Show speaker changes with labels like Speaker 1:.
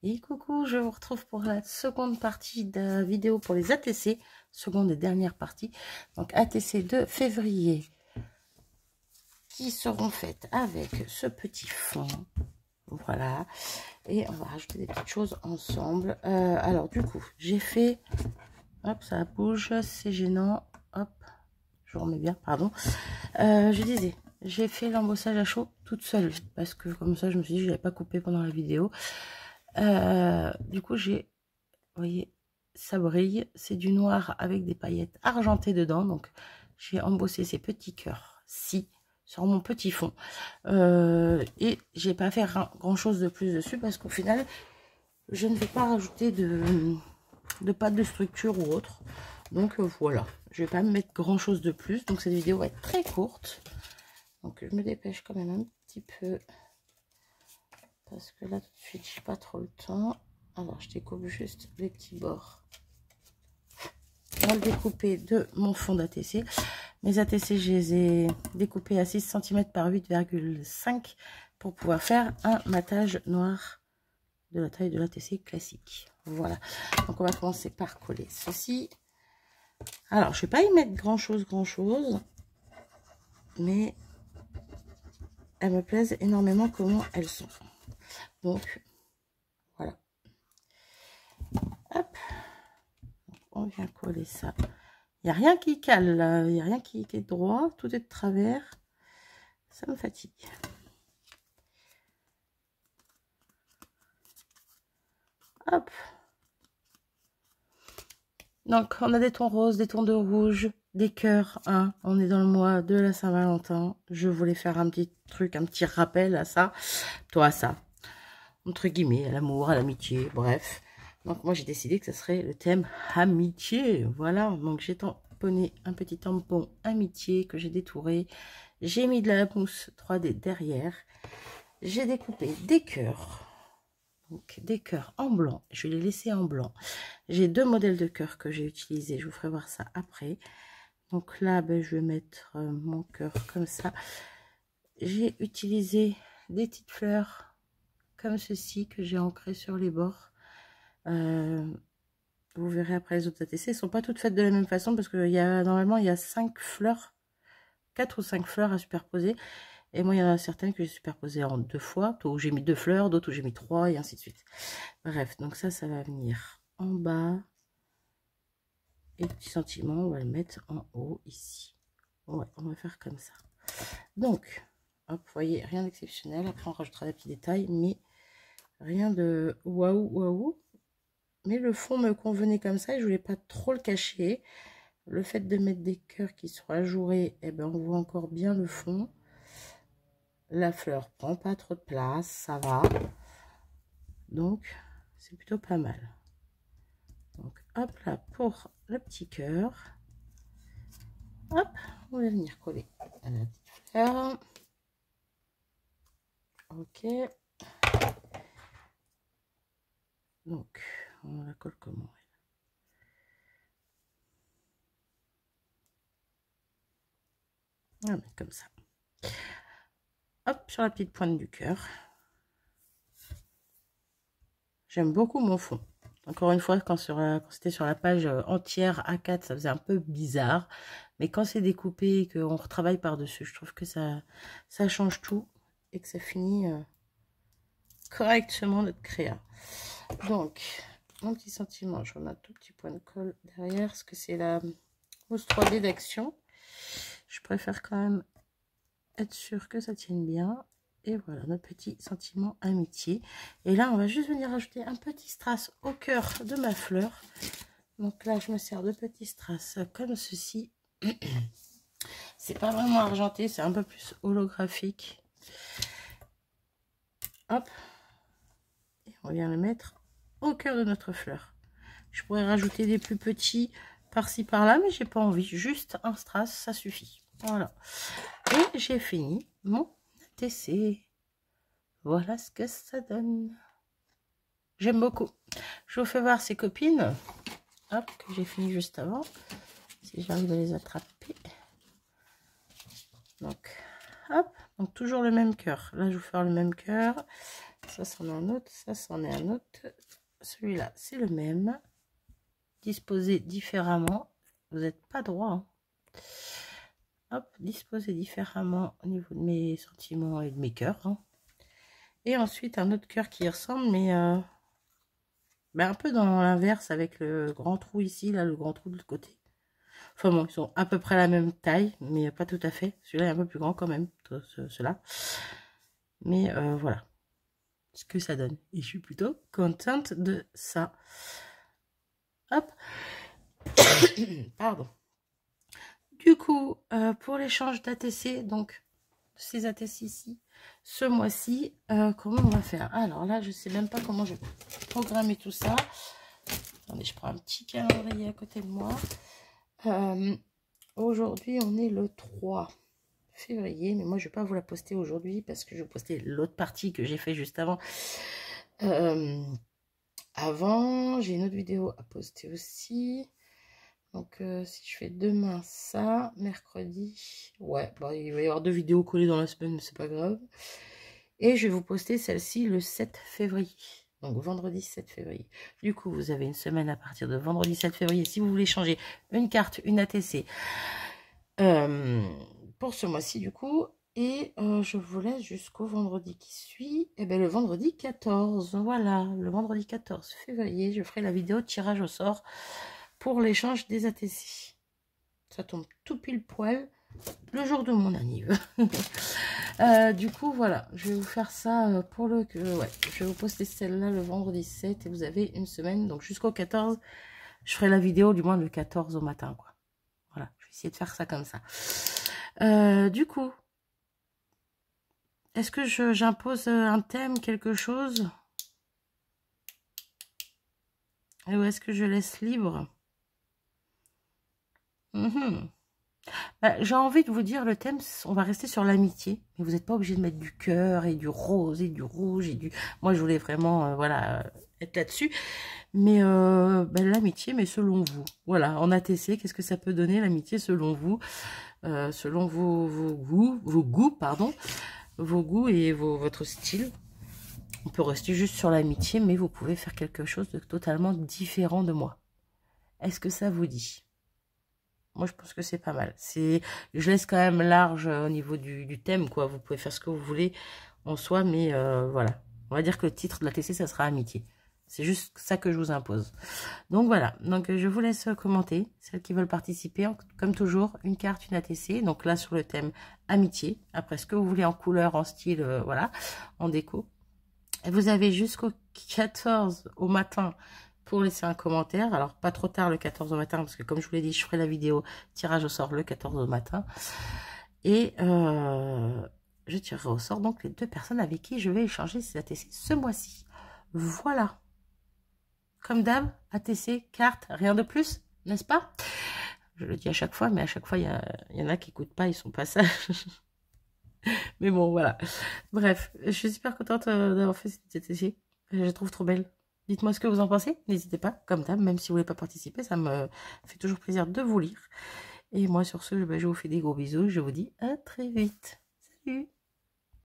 Speaker 1: Et coucou, je vous retrouve pour la seconde partie de la vidéo pour les ATC, seconde et dernière partie. Donc ATC de février qui seront faites avec ce petit fond. Voilà. Et on va rajouter des petites choses ensemble. Alors du coup, j'ai fait... Hop, ça bouge, c'est gênant. Hop, je remets bien, pardon. Je disais, j'ai fait l'embossage à chaud toute seule. Parce que comme ça, je me suis dit, je l'avais pas coupé pendant la vidéo. Du coup, j'ai... Vous voyez, ça brille. C'est du noir avec des paillettes argentées dedans. Donc, j'ai embossé ces petits cœurs-ci sur mon petit fond. Et j'ai pas fait grand chose de plus dessus parce qu'au final, je ne vais pas rajouter de pâte de structure ou autre. Donc voilà, je vais pas me mettre grand chose de plus. Donc cette vidéo va être très courte. Donc je me dépêche quand même un petit peu. Parce que là tout de suite, j'ai pas trop le temps. Alors je découpe juste les petits bords. On va le découper de mon fond d'ATC. Mes ATC, je les ai découpés à 6 cm par 8,5 pour pouvoir faire un matage noir de la taille de l'ATC classique. Voilà. Donc on va commencer par coller ceci. Alors je vais pas y mettre grand chose, mais elles me plaisent énormément comment elles sont. Donc voilà. Hop. On vient coller ça. Il n'y a rien qui cale là, il n'y a rien qui est droit, tout est de travers. Ça me fatigue. Hop. Donc on a des tons roses, des tons de rouge, des cœurs. Hein. On est dans le mois de la Saint-Valentin. Je voulais faire un petit truc, un petit rappel à ça. Toi à ça. Entre guillemets, à l'amour, à l'amitié, bref. Donc moi j'ai décidé que ce serait le thème amitié. Voilà, donc j'ai tamponné un petit tampon amitié que j'ai détouré. J'ai mis de la mousse 3D derrière. J'ai découpé des cœurs. Donc des cœurs en blanc. Je vais les laisser en blanc. J'ai deux modèles de cœurs que j'ai utilisés. Je vous ferai voir ça après. Donc là, ben, je vais mettre mon cœur comme ça. J'ai utilisé des petites fleurs comme ceci que j'ai ancrées sur les bords. Vous verrez après les autres ATC, elles sont pas toutes faites de la même façon parce que normalement il y a 5 fleurs, 4 ou 5 fleurs à superposer. Et moi il y en a certaines que j'ai superposées en 2 fois, où j'ai mis 2 fleurs, d'autres où j'ai mis 3 et ainsi de suite. Bref, donc ça va venir en bas. Et le petit sentiment, on va le mettre en haut ici. Ouais, on va faire comme ça. Donc, hop, vous voyez, rien d'exceptionnel. Après on rajoutera des petits détails, mais rien de waouh. Mais le fond me convenait comme ça et je voulais pas trop le cacher. Le fait de mettre des cœurs qui sont ajourés, eh ben on voit encore bien le fond. La fleur prend pas trop de place, ça va. Donc, c'est plutôt pas mal. Donc, hop là pour le petit cœur. Hop, on va venir coller à la petite fleur. Ok. Donc, on la colle comment? On va mettre comme ça. Hop, sur la petite pointe du cœur. J'aime beaucoup mon fond. Encore une fois, quand c'était sur la page entière A4, ça faisait un peu bizarre. Mais quand c'est découpé et qu'on retravaille par-dessus, je trouve que ça change tout et que ça finit correctement notre créa. Donc, mon petit sentiment, je remets un tout petit point de colle derrière, parce que c'est la mousse 3D d'Action. Je préfère quand même être sûre que ça tienne bien. Et voilà, notre petit sentiment amitié. Et là, on va juste venir ajouter un petit strass au cœur de ma fleur. Donc là, je me sers de petits strass comme ceci. C'est pas vraiment argenté, c'est un peu plus holographique. Hop. Et on vient le mettre au cœur de notre fleur. Je pourrais rajouter des plus petits par-ci par-là, mais j'ai pas envie. Juste un strass, ça suffit. Voilà. Et j'ai fini mon ATC. Voilà ce que ça donne. J'aime beaucoup. Je vous fais voir ces copines. Hop, que j'ai fini juste avant. Si j'arrive à les attraper. Donc, hop. Donc, toujours le même cœur. Là, je vais vous faire le même cœur. Ça, c'en est un autre. Ça, c'en est un autre. Celui-là, c'est le même. Disposé différemment. Vous n'êtes pas droit. Hein. Hop, disposé différemment au niveau de mes sentiments et de mes cœurs. Hein. Et ensuite, un autre cœur qui y ressemble, mais un peu dans l'inverse avec le grand trou ici, là, le grand trou de l'autre côté. Enfin bon, ils sont à peu près la même taille, mais pas tout à fait. Celui-là est un peu plus grand quand même, ceux-là. Mais voilà ce que ça donne. Et je suis plutôt contente de ça. Hop. Pardon. Du coup, pour l'échange d'ATC, donc ces ATC ici, ce mois-ci, comment on va faire? Alors là, je sais même pas comment je vais programmer tout ça. Attendez, je prends un petit calendrier à côté de moi. Aujourd'hui, on est le 3 février, mais moi, je vais pas vous la poster aujourd'hui parce que je vais poster l'autre partie que j'ai fait juste avant. Avant, j'ai une autre vidéo à poster aussi. Donc, si je fais demain ça, mercredi, ouais, bah, il va y avoir 2 vidéos collées dans la semaine, mais c'est pas grave. Et je vais vous poster celle-ci le 7 février. Donc, vendredi 7 février. Du coup, vous avez une semaine à partir de vendredi 7 février. Si vous voulez changer une carte, une ATC, pour ce mois-ci, du coup. Et je vous laisse jusqu'au vendredi qui suit. Et bien, le vendredi 14. Voilà, le vendredi 14 février, je ferai la vidéo de tirage au sort pour l'échange des ATC. Ça tombe tout pile poil le jour de mon anniv. Du coup, voilà, je vais vous faire ça pour le... ouais, je vais vous poster celle-là le vendredi 7 et vous avez une semaine. Donc, jusqu'au 14, je ferai la vidéo du moins le 14 au matin, quoi. Voilà, je vais essayer de faire ça comme ça. Du coup, est-ce que j'impose un thème, quelque chose? Ou est-ce que je laisse libre? J'ai envie de vous dire, le thème, on va rester sur l'amitié. Mais vous n'êtes pas obligé de mettre du cœur et du rose et du rouge. Et du... Moi, je voulais vraiment voilà, être là-dessus. Mais l'amitié, mais selon vous. Voilà, en ATC, qu'est-ce que ça peut donner, l'amitié, selon vous? Selon vos goûts, pardon. Vos goûts et votre style. On peut rester juste sur l'amitié, mais vous pouvez faire quelque chose de totalement différent de moi. Est-ce que ça vous dit? Moi, je pense que c'est pas mal. Je laisse quand même large au niveau du thème, quoi. Vous pouvez faire ce que vous voulez en soi, mais voilà. On va dire que le titre de la TC, ça sera amitié. C'est juste ça que je vous impose. Donc voilà. Donc je vous laisse commenter. Celles qui veulent participer, comme toujours, une carte, une ATC. Donc là, sur le thème amitié. Après, ce que vous voulez en couleur, en style, voilà, en déco. Et vous avez jusqu'au 14 au matin pour laisser un commentaire. Alors, pas trop tard le 14 au matin, parce que comme je vous l'ai dit, je ferai la vidéo tirage au sort le 14 au matin. Et je tirerai au sort donc les 2 personnes avec qui je vais échanger ces ATC ce mois-ci. Voilà. Comme d'hab, ATC, carte, rien de plus, n'est-ce pas? Je le dis à chaque fois, mais à chaque fois, il y en a qui n'écoutent pas, ils sont pas sages. Mais bon, voilà. Bref, je suis super contente d'avoir fait cette ATC. Je la trouve trop belle. Dites-moi ce que vous en pensez. N'hésitez pas, comme d'hab, même si vous ne voulez pas participer, ça me fait toujours plaisir de vous lire. Et moi, sur ce, je vous fais des gros bisous. Je vous dis à très vite. Salut!